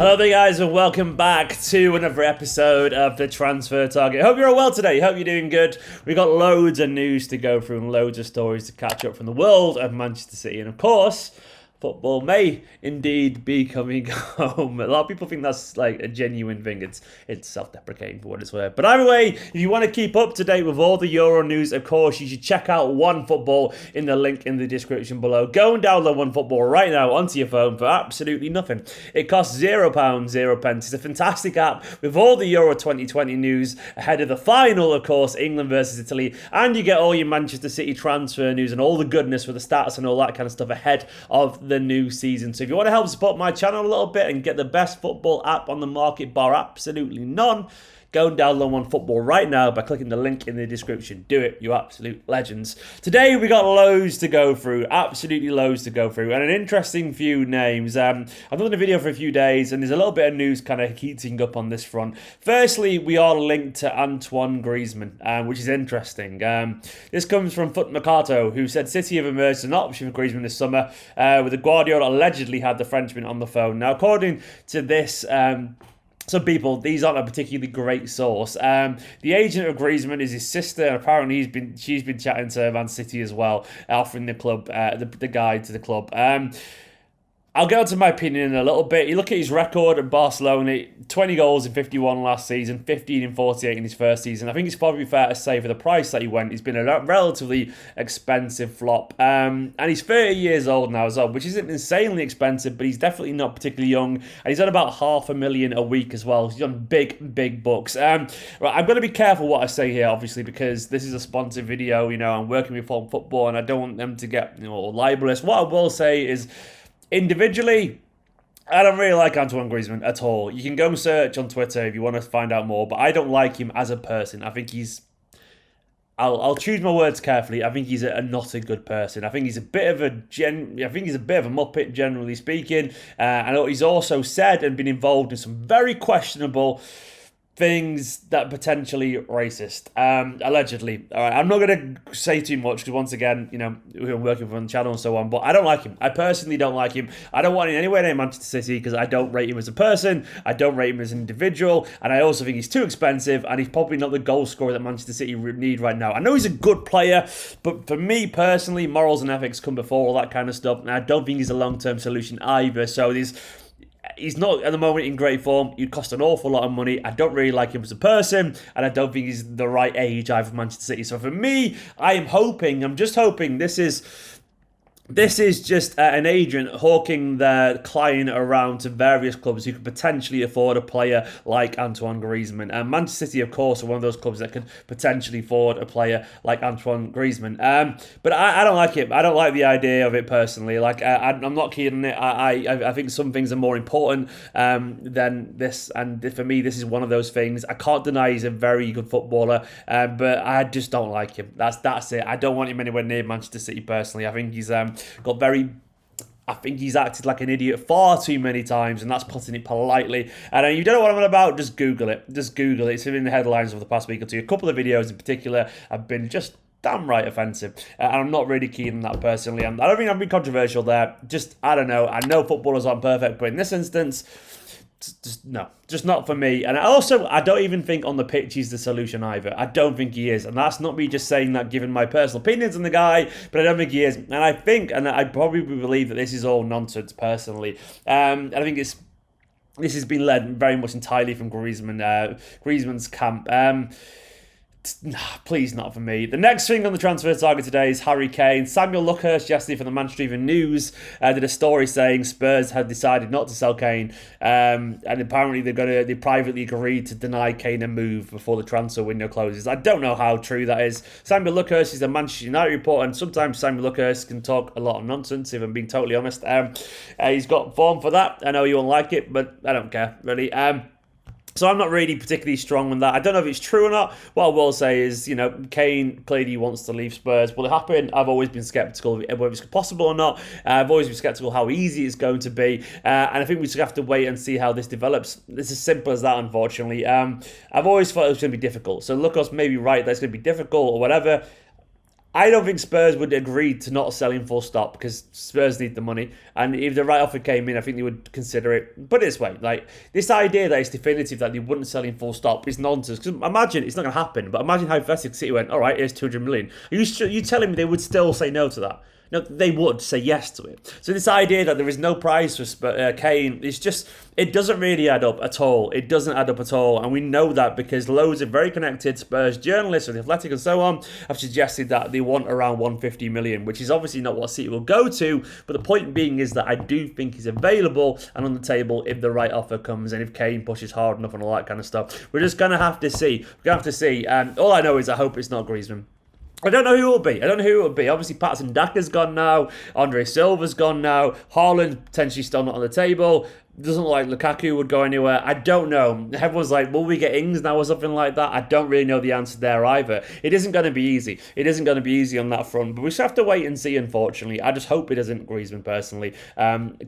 Hello there guys and welcome back to another episode of the Transfer Target. Hope you're all well today, hope you're doing good. We've got loads of news to go through and loads of stories to catch up from the world of Manchester City, and of course football may indeed be coming home. A lot of people think that's like a genuine thing. It's self-deprecating for what it's worth. But either way, if you want to keep up to date with all the Euro news, of course, you should check out OneFootball in the link in the description below. Go and download OneFootball right now onto your phone for absolutely nothing. It costs £0, 0 pence. It's a fantastic app with all the Euro 2020 news ahead of the final, of course, England versus Italy. And you get all your Manchester City transfer news and all the goodness with the stats and all that kind of stuff ahead of the new season. So if you want to help support my channel a little bit and get the best football app on the market, bar absolutely none, go and download OneFootball right now by clicking the link in the description. Do it, you absolute legends. Today we got loads to go through, absolutely loads to go through, and an interesting few names. I've done a video for a few days, and there's a little bit of news kind of heating up on this front. Firstly, we are linked to Antoine Griezmann, which is interesting. This comes from Foot Mercato, who said City have emerged as an option for Griezmann this summer, with the Guardiola allegedly had the Frenchman on the phone. Now, according to this, some people, these aren't a particularly great source. The agent of Griezmann is his sister, and apparently she's been chatting to Man City as well, offering the club the guide to the club. I'll get onto my opinion in a little bit. You look at his record at Barcelona, 20 goals in 51 last season, 15 in 48 in his first season. I think it's probably fair to say for the price that he went, he's been a relatively expensive flop. And he's 30 years old now as well, which isn't insanely expensive, but he's definitely not particularly young. And he's on about $500,000 a week as well. He's on big bucks. Right, I'm going to be careful what I say here, obviously, because this is a sponsored video. You know, I'm working with football and I don't want them to get libelous. What I will say is, individually, I don't really like Antoine Griezmann at all. You can go and search on Twitter if you want to find out more, but I don't like him as a person. I think he's... I'll choose my words carefully. I think he's not a good person. I think he's a bit of a muppet, generally speaking. And he's also said and been involved in some very questionable things that are potentially racist, allegedly. All right, I'm not going to say too much because, once again, we're working for on the channel and so on, but I don't like him. I personally don't like him. I don't want him anywhere near Manchester City because I don't rate him as a person. I don't rate him as an individual, and I also think he's too expensive, and he's probably not the goal scorer that Manchester City need right now. I know he's a good player, but for me personally, morals and ethics come before all that kind of stuff, and I don't think he's a long-term solution either. So he's not at the moment in great form. He'd cost an awful lot of money. I don't really like him as a person, and I don't think he's the right age either for Manchester City. So for me, I'm just hoping this is just an agent hawking their client around to various clubs who could potentially afford a player like Antoine Griezmann. And Manchester City, of course, are one of those clubs that could potentially afford a player like Antoine Griezmann. But I don't like it. I don't like the idea of it personally. I'm not keen on it. I think some things are more important than this. And for me, this is one of those things. I can't deny he's a very good footballer, but I just don't like him. That's it. I don't want him anywhere near Manchester City personally. I think he's I think he's acted like an idiot far too many times, and that's putting it politely. And you don't know what I'm on about, just Google it. It's in the headlines of the past week or two. A couple of videos in particular have been just damn right offensive, and I'm not really keen on that personally. I don't think I'm being controversial there. I don't know. I know footballers aren't perfect, but in this instance, just not for me. And I don't even think on the pitch he's the solution either. I don't think he is, and that's not me just saying that given my personal opinions on the guy, but I don't think he is. And I probably believe that this is all nonsense personally. I think this has been led very much entirely from Griezmann's camp. Please, not for me. The next thing on the transfer target today is Harry Kane. Samuel Luckhurst yesterday from the Manchester Evening News did a story saying Spurs had decided not to sell Kane, and apparently they privately agreed to deny Kane a move before the transfer window closes. I don't know how true that is. Samuel Luckhurst is a Manchester United reporter, and sometimes Samuel Luckhurst can talk a lot of nonsense, if I'm being totally honest. He's got form for that. I know you won't like it, but I don't care, really. So I'm not really particularly strong on that. I don't know if it's true or not. What I will say is, Kane clearly wants to leave Spurs. Will it happen? I've always been sceptical of whether it's possible or not. I've always been sceptical how easy it's going to be. And I think we just have to wait and see how this develops. It's as simple as that, unfortunately. I've always thought it was going to be difficult. So Lucas may be right that it's going to be difficult or whatever. I don't think Spurs would agree to not sell him full stop because Spurs need the money. And if the right offer came in, I think they would consider it. Put it this way, like this idea that it's definitive that they wouldn't sell him full stop is nonsense. Because imagine it's not going to happen, but imagine hypothetically City went, all right, here's 200 million. You telling me they would still say no to that? No, they would say yes to it. So this idea that there is no price for Kane is just, it doesn't really add up at all. It doesn't add up at all. And we know that because loads of very connected Spurs journalists with The Athletic and so on have suggested that they want around 150 million, which is obviously not what City will go to. But the point being is that I do think he's available and on the table if the right offer comes and if Kane pushes hard enough and all that kind of stuff. We're just going to have to see. We're going to have to see. All I know is I hope it's not Griezmann. I don't know who it will be. Obviously, Patson Daka's gone now. Andre Silva's gone now. Haaland potentially still not on the table. Doesn't look like Lukaku would go anywhere. I don't know. Everyone's like, will we get Ings now or something like that? I don't really know the answer there either. It isn't going to be easy. It isn't going to be easy on that front. But we just have to wait and see, unfortunately. I just hope it isn't Griezmann, personally.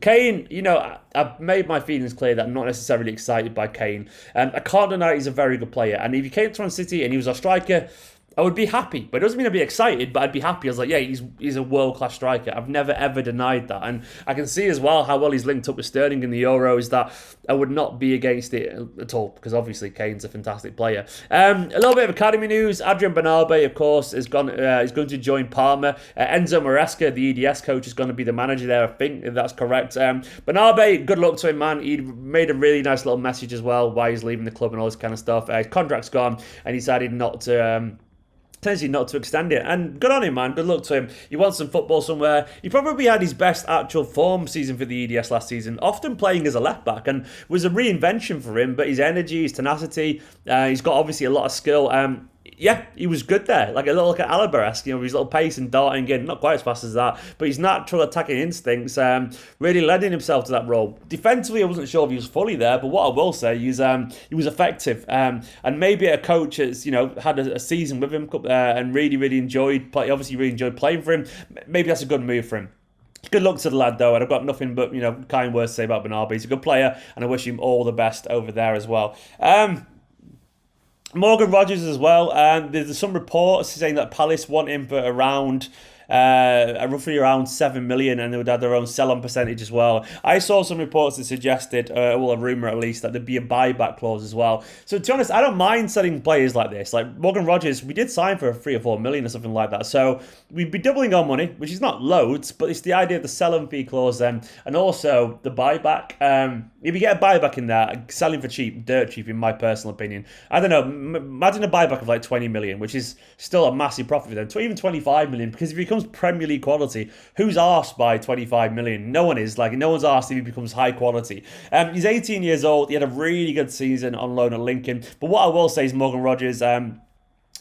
Kane, I've made my feelings clear that I'm not necessarily excited by Kane. I can't deny he's a very good player. And if he came to Man City and he was our striker, I would be happy, but it doesn't mean I'd be excited, but I'd be happy. I was like, yeah, he's a world-class striker. I've never, ever denied that. And I can see as well how well he's linked up with Sterling in the Euros that I would not be against it at all, because obviously Kane's a fantastic player. A little bit of academy news. Adrian Bernabe, of course, is going to join Parma. Enzo Maresca, the EDS coach, is going to be the manager there, I think, if that's correct. Bernabe, good luck to him, man. He made a really nice little message as well, why he's leaving the club and all this kind of stuff. His contract's gone, and he decided not to... potentially not to extend it, and good on him, man. Good luck to him. He wants some football somewhere. He probably had his best actual form season for the EDS last season, often playing as a left back, and was a reinvention for him. But his energy, his tenacity, he's got obviously a lot of skill. Yeah, he was good there, like a little Alaba-esque, his little pace and darting in, not quite as fast as that, but his natural attacking instincts really lending himself to that role. Defensively, I wasn't sure if he was fully there, but what I will say is he was effective, and maybe a coach has had a season with him and really enjoyed playing for him. Maybe that's a good move for him. Good luck to the lad, though, and I've got nothing but kind words to say about Bernabe. He's a good player, and I wish him all the best over there as well. Morgan Rogers as well. There's some reports saying that Palace want him for around roughly around 7 million, and they would have their own sell-on percentage as well. I saw some reports that suggested, a rumour at least, that there'd be a buyback clause as well. So to be honest, I don't mind selling players like this. Like Morgan Rogers, we did sign for 3 or 4 million or something like that. So we'd be doubling our money, which is not loads, but it's the idea of the sell-on fee clause then, and also the buyback. If you get a buyback in there, selling for cheap, dirt cheap in my personal opinion. I don't know, imagine a buyback of like 20 million, which is still a massive profit for them. Even 25 million, because if he becomes Premier League quality, who's asked by 25 million? No one is. Like, no one's asked if he becomes high quality. He's 18 years old. He had a really good season on loan at Lincoln. But what I will say is Morgan Rogers...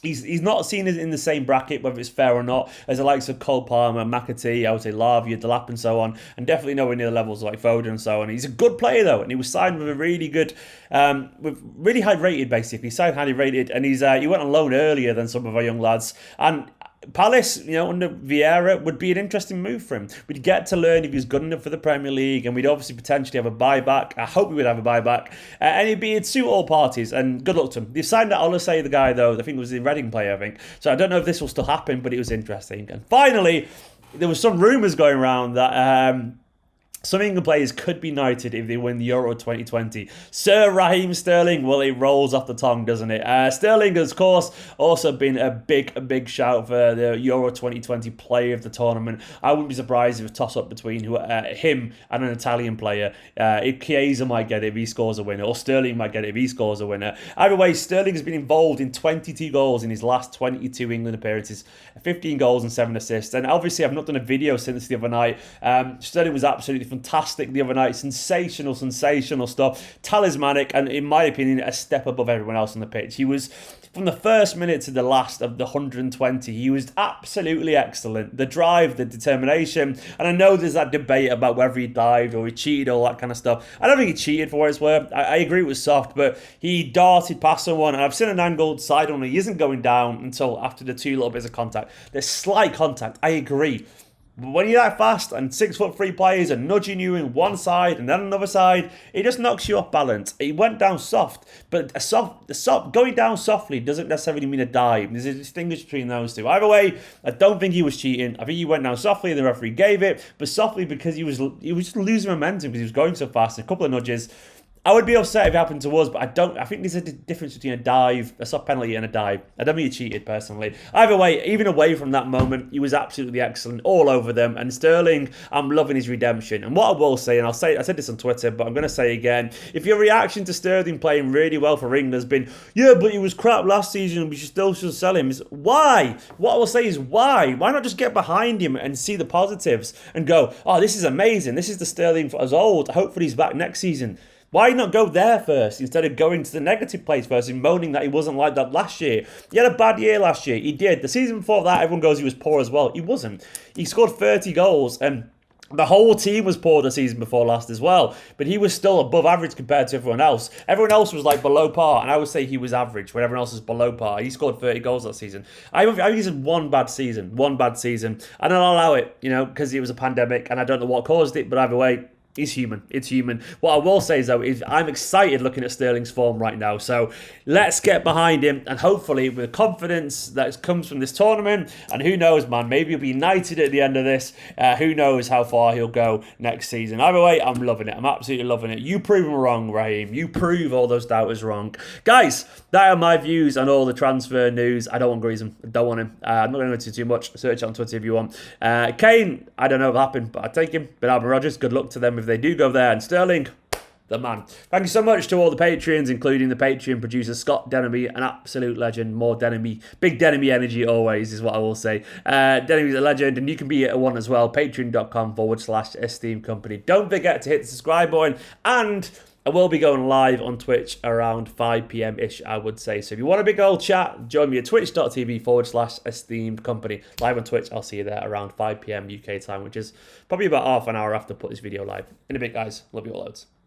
He's not seen as in the same bracket, whether it's fair or not, as the likes of Cole Palmer, McAtee, I would say Lavia, Delap and so on, and definitely nowhere near the levels like Foden and so on. He's a good player though, and he was signed with a really good, with really high rated basically, signed highly rated, and he went on loan earlier than some of our young lads, and Palace, under Vieira, would be an interesting move for him. We'd get to learn if he's good enough for the Premier League, and we'd obviously potentially have a buyback. I hope we would have a buyback, and it'd suit all parties, and good luck to him. They've signed that Olasey, the guy, though. I think it was the Reading player, I think. So I don't know if this will still happen, but it was interesting. And finally, there was some rumours going around that... some England players could be knighted if they win the Euro 2020. Sir Raheem Sterling, well, it rolls off the tongue, doesn't it? Sterling, of course, also been a big shout for the Euro 2020 player of the tournament. I wouldn't be surprised if it was a toss-up between him and an Italian player. Chiesa might get it if he scores a winner, or Sterling might get it if he scores a winner. Either way, Sterling has been involved in 22 goals in his last 22 England appearances, 15 goals and 7 assists. And obviously, I've not done a video since the other night. Sterling was absolutely fantastic the other night. Sensational stuff. Talismanic, and in my opinion, a step above everyone else on the pitch. He was, from the first minute to the last of the 120, he was absolutely excellent. The drive, the determination, and I know there's that debate about whether he dived or he cheated, all that kind of stuff. I don't think he cheated for what it's worth. I agree it was soft, but he darted past someone, and I've seen an angled side on. He isn't going down until after the 2 little bits of contact. There's slight contact, I agree. But when you're that fast and 6'3" players are nudging you in one side and then another side, it just knocks you off balance. He went down soft, but going down softly doesn't necessarily mean a dive. There's a distinction between those two. Either way, I don't think he was cheating. I think he went down softly and the referee gave it, but softly because he was just losing momentum because he was going so fast. A couple of nudges. I would be upset if it happened to us, but I think there's a difference between a dive, a soft penalty, and a dive. I don't think he cheated, personally. Either way, even away from that moment, he was absolutely excellent, all over them. And Sterling, I'm loving his redemption. And what I will say, and I said this on Twitter, but I'm going to say again, if your reaction to Sterling playing really well for England has been, yeah, but he was crap last season, we should sell him, is why? What I will say is why? Why not just get behind him and see the positives and go, oh, this is amazing. This is the Sterling for us old. Hopefully he's back next season. Why not go there first instead of going to the negative place first and moaning that he wasn't like that last year? He had a bad year last year. He did. The season before that, everyone goes he was poor as well. He wasn't. He scored 30 goals and the whole team was poor the season before last as well. But he was still above average compared to everyone else. Everyone else was like below par, and I would say he was average when everyone else was below par. He scored 30 goals that season. I think he's had one bad season. And I'll allow it, because it was a pandemic and I don't know what caused it, but either way, he's human. It's human. What I will say is, though, is I'm excited looking at Sterling's form right now. So let's get behind him, and hopefully with confidence that comes from this tournament. And who knows, man, maybe he'll be United at the end of this. Who knows how far he'll go next season. Either way, I'm loving it. I'm absolutely loving it. You prove him wrong, Raheem. You prove all those doubters wrong. Guys, that are my views on all the transfer news. I don't want Griezmann. I don't want him. I'm not going to go into too much. Search it on Twitter if you want. Kane, I don't know what happened, but I'll take him. Bernabe Rodgers, good luck to them if they do go there. And Sterling, the man. Thank you so much to all the Patreons, including the Patreon producer Scott Denemy, an absolute legend. More Denemy, big Denemy energy always is what I will say. Denemy's a legend, and you can be at one as well. Patreon.com/Esteemed Kompany. Don't forget to hit the subscribe button, and I will be going live on Twitch around 5 p.m-ish, I would say. So if you want a big old chat, join me at twitch.tv/Esteemed Kompany. Live on Twitch, I'll see you there around 5 p.m. UK time, which is probably about half an hour after I put this video live. In a bit, guys. Love you all loads.